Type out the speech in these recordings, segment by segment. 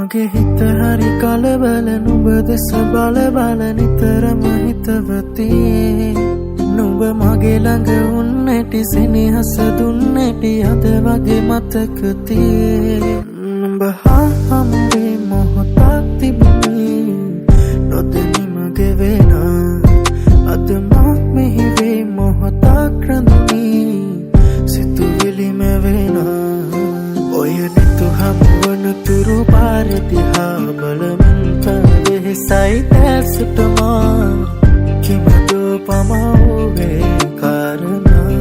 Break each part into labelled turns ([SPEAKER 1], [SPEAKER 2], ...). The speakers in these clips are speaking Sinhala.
[SPEAKER 1] මගේ හිත හරි කලබල නුඹ දෙස බල බල නිතරම හිතවති නුඹ මගේ ළඟ උන්නැටි සෙනෙහස දුන්නැටි අද වගේ මතකති නුඹ හම්බේ මොහොතක් තිබුණි නොදැනීම ගෙවෙන අද මා මෙහි වේ මොහොතක් රැඳුනි සිතුවිලි මැවෙන ඔය නිතු හම්බවන තුරු පාර දිහා බලමින් තවෙහෙසයි දැසටම කිමදෝ පමවුවේ කාරණා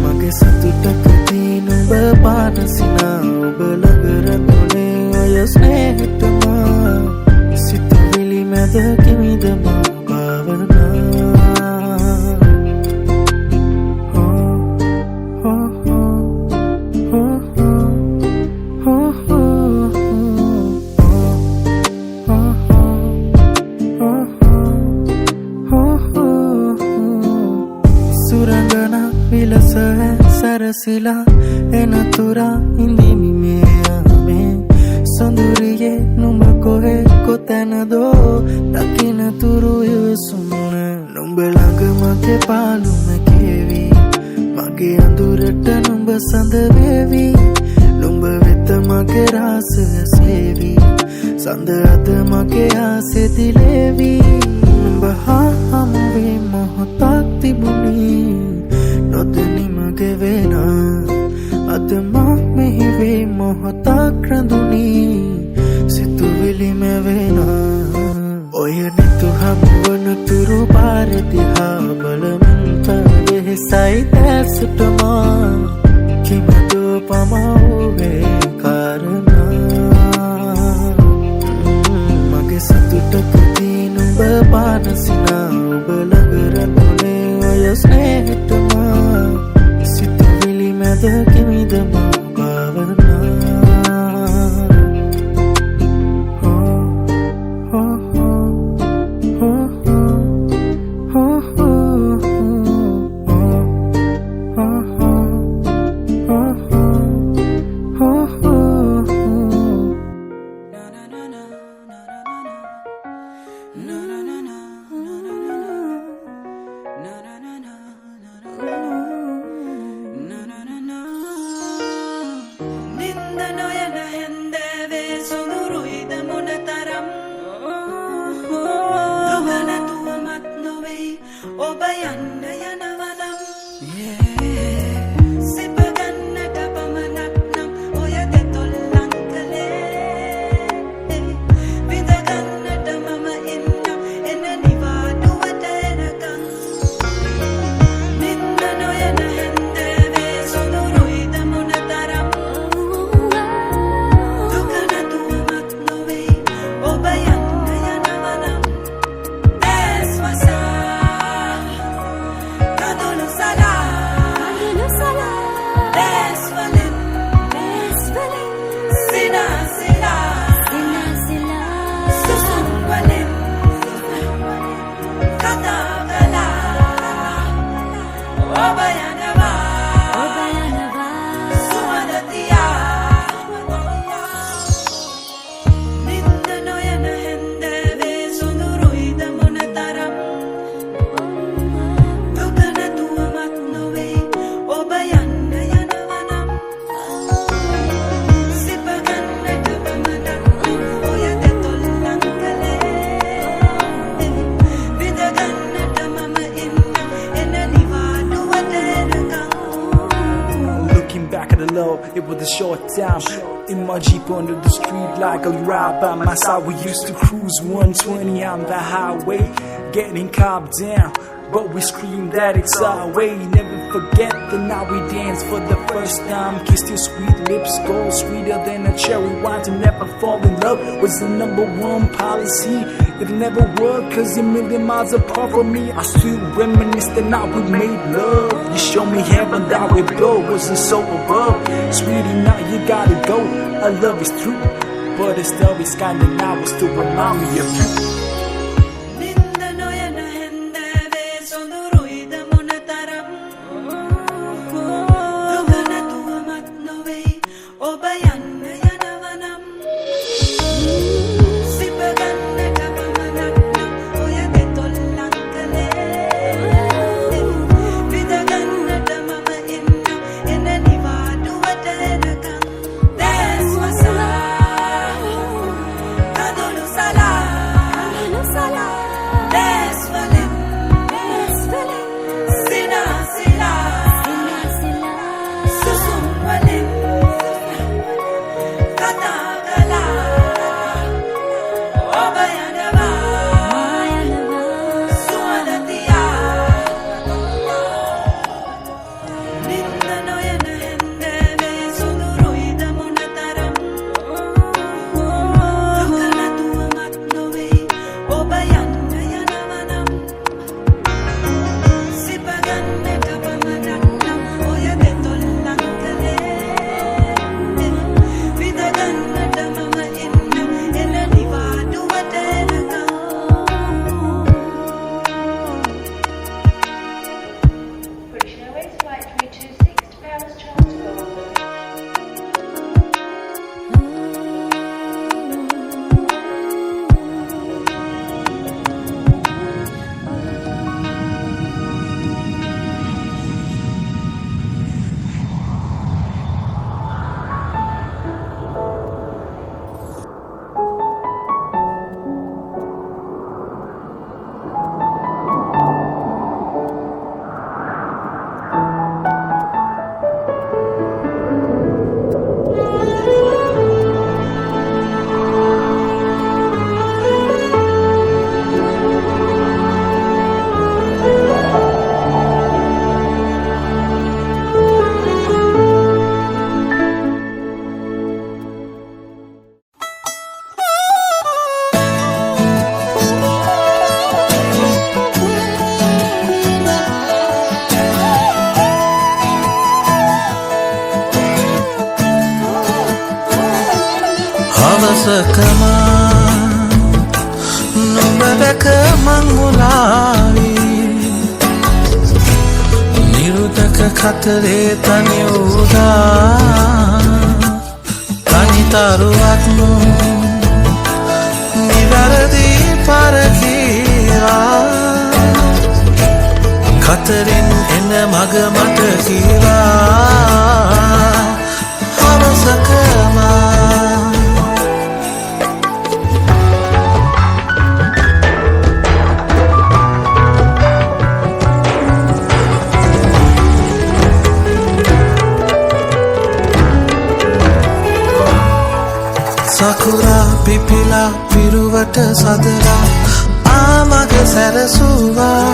[SPEAKER 1] මගේ සතුටකදී නුඹ පානසිනා ඔබ ළඟ රැඳුනේ ඔය ස්නේහටම සිතුවිලි මැද කිමිදම භාවනා සරසිලා එනතුරා ඉඳිමි මේ සොඳුරියේ නුඹ කොහේ කොතැනදෝ දකින්නතුරු යසුන නුඹ ළඟ මගේ පාළුම කෙවි මගේ අඳුරට නුඹ සඳ වේවි නුඹ වෙතම mage rasa sevi sand ad mage aase dilevi baha hamve mohotak tibuni nodani mage vena ad ma mehi ve mohotak randuni situvili me vena oya nitu hamwana turu par diha balamanta vehsai tasutama kimado pamauve karana mage satutak dinu bapanasina ubalagarane oya snehatama situvili meda kimidama bhavana
[SPEAKER 2] It was a short time in my Jeep under the street like a ride by my side. We used to cruise 120 on the highway, getting copped down, but we screamed that it's our way. Never forget the night we danced for the first time. Kissed your sweet lips, gold sweeter than a cherry wine. To never fall in love was the #1 policy. It'll never work cause you're million miles apart from me. I still reminisce the night we made love. You showed me heaven that we blow, wasn't so above. Sweetie, now you gotta go. Our love is true, but it's always kinda now to remind me of you.
[SPEAKER 1] හවසකම නුඹ දැක මං මුලාවී නිරුදක කතරේ තනි උදා තනිතරුවක් නිවැරදි පරකීවා කතරින් එන මග මට කීවා හවසකම සකුරා පිපිලා පිරුවට සදලා ආමගේ සැරසුවා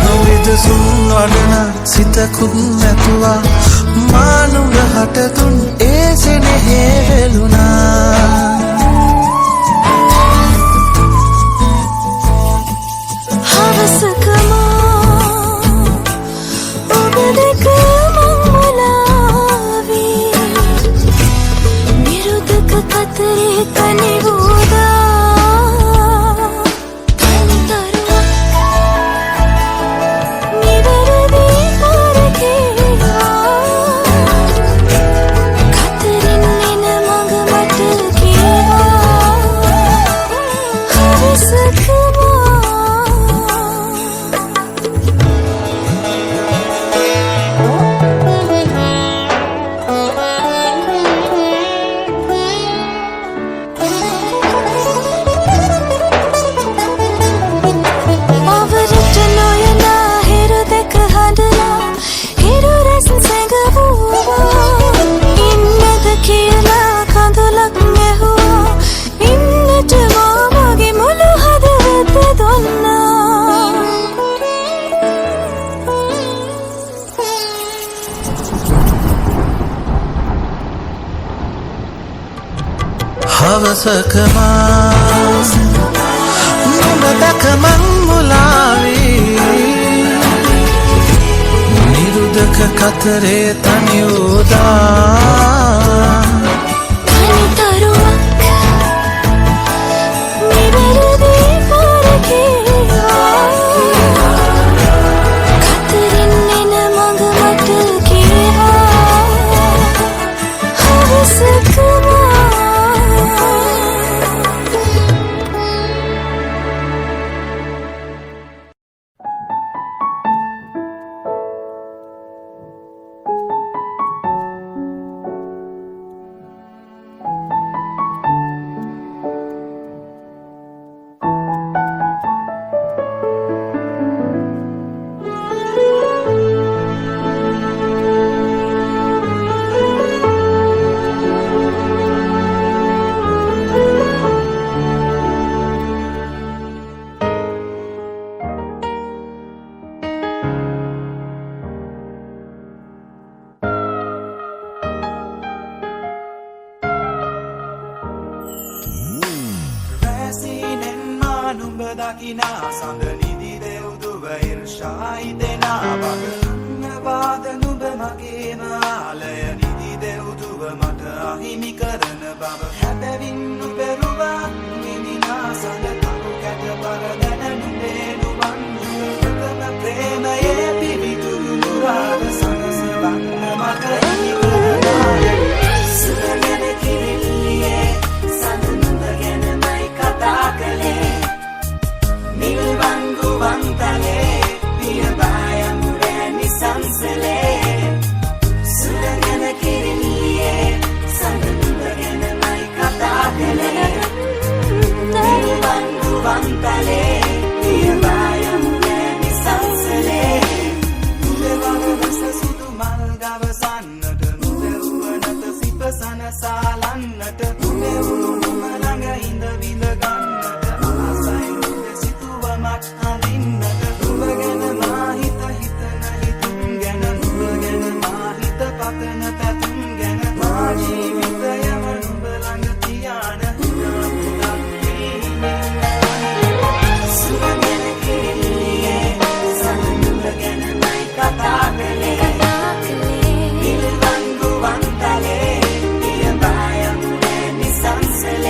[SPEAKER 1] නොවිදසුන් වඩන සිතකුත් නැතුවා මානුග හටතුන් ඒ සෙනෙහේ වෙලුණා
[SPEAKER 3] හවසකම ඔබ දැක මං මුලාවී නිරුදක කතරේ තනි වූදා තනිතරුවක් නිවැරදි පරකීවා කතරින් එන මඟ මට කීවා හවසකම
[SPEAKER 1] හවසකම නුඹ දැක මං මුලාවී නිරුදක කතරේ තනි උදා
[SPEAKER 3] තනිතරුවක් නිවැරදි පරකීවා කතරින් එන මඟ මට කීවා හවසකම
[SPEAKER 2] නුඹ දකිනා සඳ නිදි දෙව්දුව ඉර්ෂායි දෙනා බග නුඹ මගේම ආලය නිදි දෙව්දුව මට අහිමි කරන බව හැබැවින් නුබෙරුවක් නිදිනා සඳ කරු කැට බර දැන නුඹේ නුවන් නුඹතම ප්‍රේමයේ පිවිතුරු නුරාග සනසවන්න මට හිමි කරනාය සුරගෙන කිරිල්ලියේ සඳ නුඹ ගැනමයි කතා කළේ නිල්වංගු වන්තලේ පියබායමුරේ නිසංසලේ සුරගෙන කිරිල්ලියේ සඳ නුඹ ගැනමයි කතා කළේ නිල්වංගු වන්තලේ පියබායමුරේ නිසංසලේ නුඹවගවස සුදු මල් ගවසන්නට නුඹවනත සිප සනසාලන්නට නුඹවුණු නුඹ ළඟ ඉඳ විඳ ගන්නට ආසයි නුඹ සිතුවමක් අඳින්නට නුඹ ගැන මා හිත හිතන හිතුම් ගැන නුඹ ගැන මා හිත පතන පැතුම් ගැන මා ජීවිතයම නුඹ ළඟ තියාන සුරගෙන කිරිල්ලියේ සඳ නුඹ ගැනමයි කතා කළේ නිල්වංගු වන්තලේ පියබායමුරේ නිසංසලේ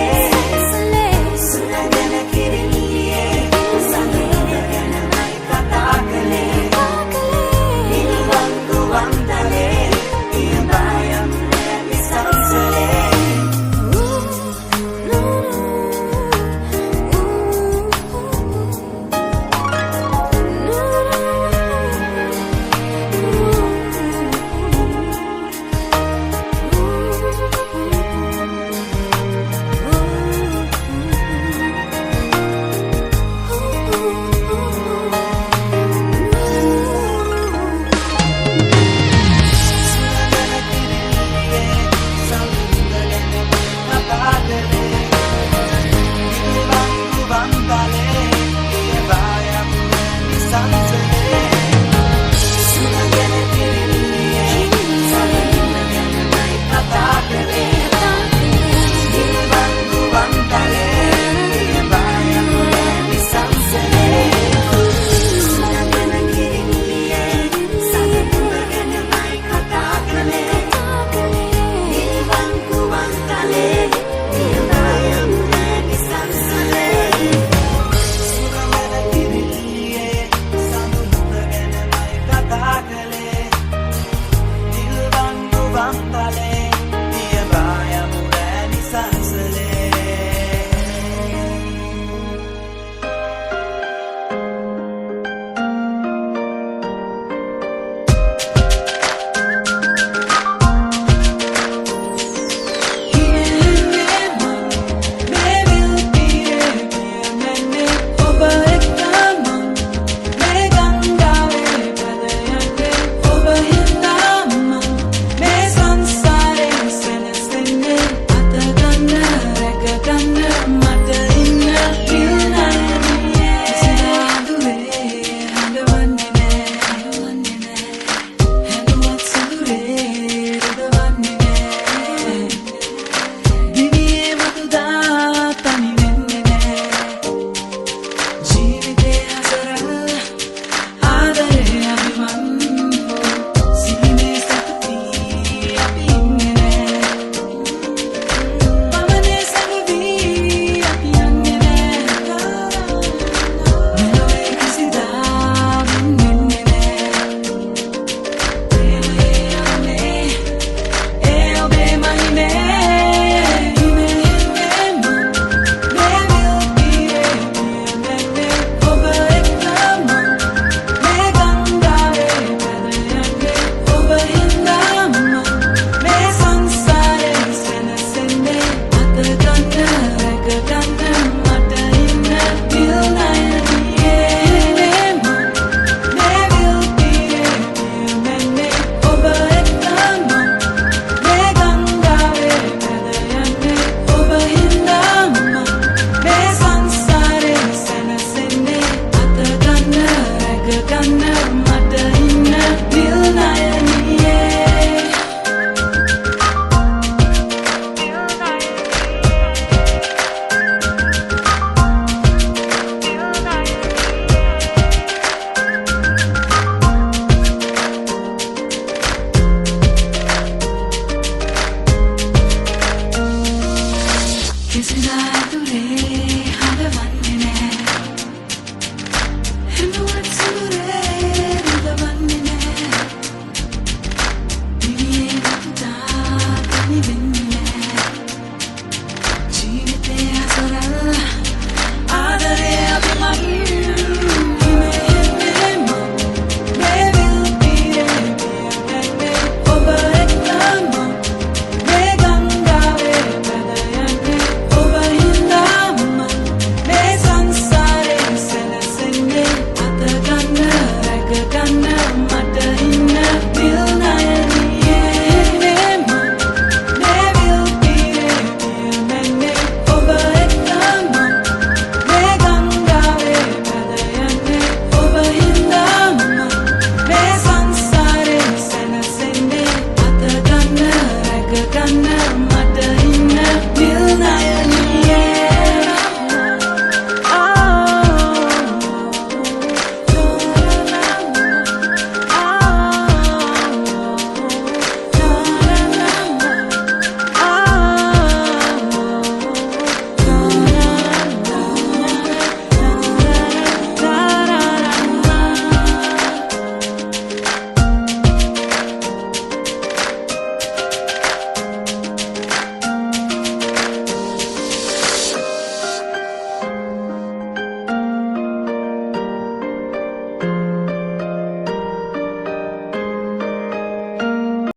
[SPEAKER 4] කිසිදා තුරේ